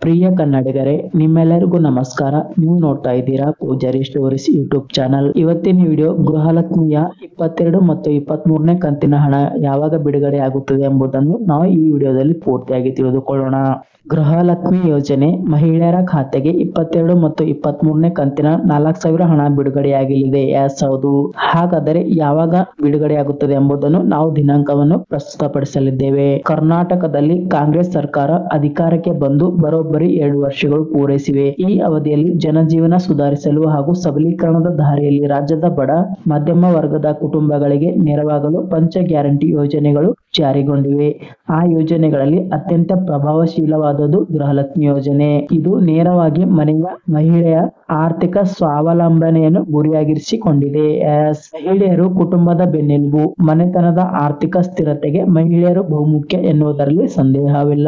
ಪ್ರಿಯ ಕನ್ನಡಿಗರೇ, ನಿಮ್ಮೆಲ್ಲರಿಗೂ ನಮಸ್ಕಾರ. ನೀವು ನೋಡ್ತಾ ಇದ್ದೀರಾ ಪೂಜಾರಿ ಸ್ಟೋರೀಸ್ ಯೂಟ್ಯೂಬ್ ಚಾನಲ್. ಇವತ್ತಿನ ವಿಡಿಯೋ ಗೃಹಲಕ್ಷ್ಮಿಯ 22 ಮತ್ತು 23ನೇ ಕಂತಿನ ಹಣ ಯಾವಾಗ ಬಿಡುಗಡೆ ಆಗುತ್ತದೆ ಎಂಬುದನ್ನು ನಾವು ಈ ವಿಡಿಯೋದಲ್ಲಿ ಪೂರ್ತಿಯಾಗಿ ತಿಳಿದುಕೊಳ್ಳೋಣ. ಗೃಹಲಕ್ಷ್ಮಿ ಯೋಜನೆ ಮಹಿಳೆಯರ ಖಾತೆಗೆ 22 ಮತ್ತು 23ನೇ ಕಂತಿನ 4,000 ಹಣ ಬಿಡುಗಡೆಯಾಗಲಿದೆ. ಹೌದು, ಹಾಗಾದರೆ ಯಾವಾಗ ಬಿಡುಗಡೆಯಾಗುತ್ತದೆ ಎಂಬುದನ್ನು ನಾವು ದಿನಾಂಕವನ್ನು ಪ್ರಸ್ತುತಪಡಿಸಲಿದ್ದೇವೆ. ಕರ್ನಾಟಕದಲ್ಲಿ ಕಾಂಗ್ರೆಸ್ ಸರ್ಕಾರ ಅಧಿಕಾರಕ್ಕೆ ಬಂದು ಬರೋಬ್ಬರಿ 2 ವರ್ಷಗಳು ಪೂರೈಸಿವೆ. ಈ ಅವಧಿಯಲ್ಲಿ ಜನಜೀವನ ಸುಧಾರಿಸಲು ಹಾಗೂ ಸಬಲೀಕರಣದ ದಾರಿಯಲ್ಲಿ ರಾಜ್ಯದ ಬಡ ಮಧ್ಯಮ ವರ್ಗದ ಕುಟುಂಬಗಳಿಗೆ ನೆರವಾಗಲು ಪಂಚ ಗ್ಯಾರಂಟಿ ಯೋಜನೆಗಳು ಜಾರಿಗೊಂಡಿವೆ. ಆ ಯೋಜನೆಗಳಲ್ಲಿ ಅತ್ಯಂತ ಪ್ರಭಾವಶೀಲವಾದದ್ದು ಗೃಹಲಕ್ಷ್ಮಿ ಯೋಜನೆ. ಇದು ನೇರವಾಗಿ ಮಹಿಳೆಯ ಆರ್ಥಿಕ ಸ್ವಾವಲಂಬನೆಯನ್ನು ಗುರಿಯಾಗಿರಿಸಿಕೊಂಡಿದೆ. ಮಹಿಳೆಯರು ಕುಟುಂಬದ ಬೆನ್ನೆಲುಬು. ಮನೆತನದ ಆರ್ಥಿಕ ಸ್ಥಿರತೆಗೆ ಮಹಿಳೆಯರು ಬಹುಮುಖ್ಯ ಎನ್ನುವುದರಲ್ಲಿ ಸಂದೇಹವಿಲ್ಲ.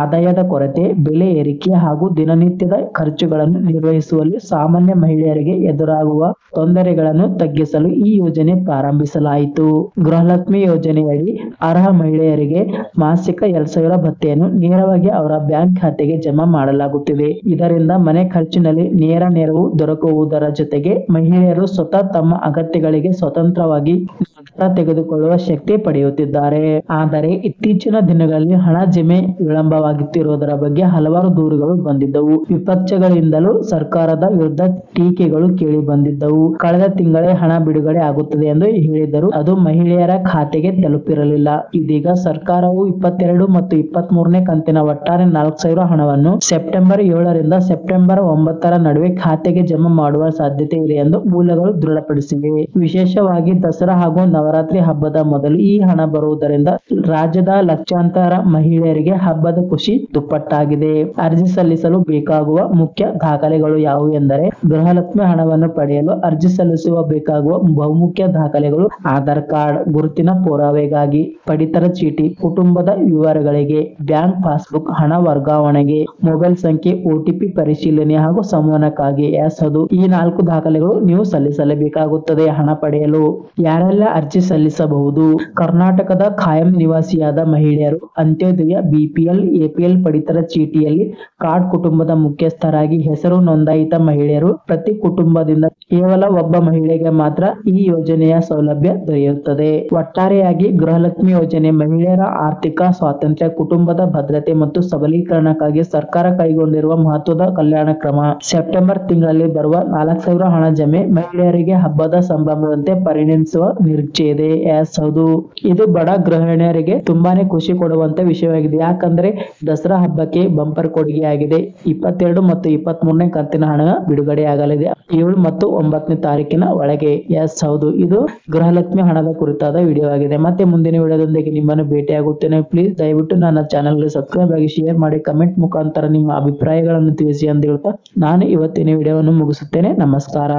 ಆದಾಯದ ಕೊರತೆ, ಬೆಲೆ ಏರಿಕೆ ಹಾಗೂ ದಿನನಿತ್ಯದ ಖರ್ಚುಗಳನ್ನು ನಿರ್ವಹಿಸುವಲ್ಲಿ ಸಾಮಾನ್ಯ ಮಹಿಳೆಯರಿಗೆ ಎದುರಾಗುವ ತೊಂದರೆಗಳನ್ನು ತಗ್ಗಿಸಲು ಈ ಯೋಜನೆ ಪ್ರಾರಂಭಿಸಲಾಯಿತು. ಗೃಹಲಕ್ಷ್ಮಿ ಯೋಜನೆಯಡಿ ಅರ್ಹ ಮಹಿಳೆಯರಿಗೆ ಮಾಸಿಕ 2,000 ಭತ್ಯೆಯನ್ನು ನೇರವಾಗಿ ಅವರ ಬ್ಯಾಂಕ್ ಖಾತೆಗೆ ಜಮಾ ಮಾಡಲಾಗುತ್ತಿದೆ. ಇದರಿಂದ ಮನೆ ಖರ್ಚಿನಲ್ಲಿ ನೇರ ನೆರವು ದೊರಕುವುದರ ಜೊತೆಗೆ ಮಹಿಳೆಯರು ಸ್ವತಃ ತಮ್ಮ ಅಗತ್ಯಗಳಿಗೆ ಸ್ವತಂತ್ರವಾಗಿ ನಿರ್ಧಾರ ತೆಗೆದುಕೊಳ್ಳುವ ಶಕ್ತಿ ಪಡೆಯುತ್ತಿದ್ದಾರೆ. ಆದರೆ ಇತ್ತೀಚಿನ ದಿನಗಳಲ್ಲಿ ಹಣ ಜಮೆ ವಿಳಂಬವಾಗುತ್ತಿರುವುದರ ಬಗ್ಗೆ ಹಲವಾರು ದೂರುಗಳು ಬಂದಿದ್ದವು. ವಿಪಕ್ಷಗಳಿಂದಲೂ ಸರ್ಕಾರದ ವಿರುದ್ಧ ಟೀಕೆಗಳು ಕೇಳಿ ಬಂದಿದ್ದವು. ಕಳೆದ ತಿಂಗಳೇ ಹಣ ಬಿಡುಗಡೆ ಆಗುತ್ತದೆ ಎಂದು ಹೇಳಿದರೂ ಅದು ಮಹಿಳೆಯರ ಖಾತೆಗೆ ತಲುಪಿರಲಿಲ್ಲ. ಇದೀಗ ಸರ್ಕಾರವು 22 ಮತ್ತು 23ನೇ ಕಂತಿನ ಒಟ್ಟಾರೆ 4,000 ಹಣವನ್ನು ಸೆಪ್ಟೆಂಬರ್ 7 ರಿಂದ ಸೆಪ್ಟೆಂಬರ್ 9 ನಡುವೆ ಖಾತೆಗೆ ಜಮಾ ಮಾಡುವ ಸಾಧ್ಯತೆ ಇದೆ ಎಂದು ಮೂಲಗಳು ದೃಢಪಡಿಸಿವೆ. ವಿಶೇಷವಾಗಿ ದಸರಾ ಹಾಗೂ ನವರಾತ್ರಿ ಹಬ್ಬದ ಮೊದಲು ಈ ಹಣ ಬರುವುದರಿಂದ ರಾಜ್ಯದ ಲಕ್ಷಾಂತರ ಮಹಿಳೆಯರಿಗೆ ಹಬ್ಬದ ಖುಷಿ ದುಪ್ಪಟ್ಟಾಗಿದೆ. ಅರ್ಜಿ ಸಲ್ಲಿಸಲು ಬೇಕಾಗುವ ಮುಖ್ಯ ದಾಖಲೆಗಳು ಯಾವುವು ಎಂದರೆ, ಗೃಹಲಕ್ಷ್ಮಿ ಹಣವನ್ನು ಪಡೆಯಲು ಅರ್ಜಿ ಸಲ್ಲಿಸುವ ಬೇಕಾಗುವ ಬಹುಮುಖ್ಯ ದಾಖಲೆಗಳು: ಆಧಾರ್ ಕಾರ್ಡ್, ಗುರುತಿನ ಪುರಾವೆಗಾಗಿ ಪಡಿತರ ಚೀಟಿ, ಕುಟುಂಬದ ವಿವರಗಳಿಗೆ, ಬ್ಯಾಂಕ್ ಪಾಸ್ಬುಕ್, ಹಣ ವರ್ಗಾವಣೆಗೆ, ಮೊಬೈಲ್ ಸಂಖ್ಯೆ, OTP ಪರಿಶೀಲನೆ ಹಾಗೂ ಸಂವಹನಕ್ಕಾಗಿ. ಹೌದು, ಈ 4 ದಾಖಲೆಗಳು ನೀವು ಸಲ್ಲಿಸಲೇಬೇಕಾಗುತ್ತದೆ. ಹಣ ಪಡೆಯಲು ಯಾರೆಲ್ಲ ಅರ್ಜಿ ಸಲ್ಲಿಸಬಹುದು? ಕರ್ನಾಟಕದ ಕಾಯಂ ನಿವಾಸಿಯಾದ ಮಹಿಳೆಯರು, ಅಂತ್ಯೋದಯ, BPL, APL ಪಡಿತರ ಚೀಟಿಯಲ್ಲಿ ಕಾರ್ಡ್ ಕುಟುಂಬದ ಮುಖ್ಯಸ್ಥರಾಗಿ ಹೆಸರು ನೋಂದಾಯಿತ ಮಹಿಳೆಯರು. ಪ್ರತಿ ಕುಟುಂಬದಿಂದ ಕೇವಲ ಒಬ್ಬ ಮಹಿಳೆಗೆ ಮಾತ್ರ ಈ ಯೋಜನೆಯ ಸೌಲಭ್ಯ ದೊರೆಯುತ್ತದೆ. ಒಟ್ಟಾರೆಯಾಗಿ ಗೃಹಲಕ್ಷ್ಮಿ ಯೋಜನೆ ಮಹಿಳೆಯರ ಆರ್ಥಿಕ ಸ್ವಾತಂತ್ರ್ಯ, ಕುಟುಂಬದ ಭದ್ರತೆ ಮತ್ತು ಸಬಲೀಕರಣಕ್ಕಾಗಿ ಸರ್ಕಾರ ಕೈಗೊಂಡಿರುವ ಮಹತ್ವದ ಕಲ್ಯಾಣ ಕ್ರಮ. ಸೆಪ್ಟೆಂಬರ್ ತಿಂಗಳಲ್ಲಿ ಬರುವ 4,000 ಹಣ ಜಮೆ ಮಹಿಳೆಯರಿಗೆ ಹಬ್ಬದ ಸಂಭ್ರಮದಂತೆ ಪರಿಣಮಿಸುವ ನಿರೀಕ್ಷೆ ಇದೆ. ಹೌದು, ಇದು ಬಡ ಗೃಹಿಣಿಯರಿಗೆ ತುಂಬಾನೇ ಖುಷಿ ಕೊಡುವಂತ ವಿಷಯವಾಗಿದೆ. ಯಾಕಂದ್ರೆ ದಸರಾ ಹಬ್ಬಕ್ಕೆ ಬಂಪರ್ ಕೊಡುಗೆಯಾಗಿದೆ. 22 ಮತ್ತು 23ನೇ ಕಂತಿನ ಹಣ ಬಿಡುಗಡೆ ಆಗಲಿದೆ 7 ಮತ್ತು 9ನೇ ತಾರೀಕಿನ ಒಳಗೆ. ಹೌದು, ಇದು ಗೃಹಲಕ್ಷ್ಮಿ ಹಣದ ಕುರಿತಾದ ವಿಡಿಯೋ ಆಗಿದೆ. ಮತ್ತೆ ಮುಂದಿನ ವಿಡಿಯೋದೊಂದಿಗೆ ನಿಮ್ಮನ್ನು ಭೇಟಿಯಾಗುತ್ತೇನೆ. ಪ್ಲೀಸ್ ದಯವಿಟ್ಟು ನನ್ನ ಚಾನಲ್ ಸಬ್ಸ್ಕ್ರೈಬ್ ಆಗಿ, ಶೇರ್ ಮಾಡಿ, ಕಮೆಂಟ್ ಮುಖಾಂತರ ನಿಮ್ಮ ಅಭಿಪ್ರಾಯಗಳನ್ನು ತಿಳಿಸಿ ಅಂತ ಹೇಳ್ತಾ ನಾನು ಇವತ್ತಿನ ವಿಡಿಯೋವನ್ನು ಮುಗಿಸುತ್ತೇನೆ. ನಮಸ್ಕಾರ.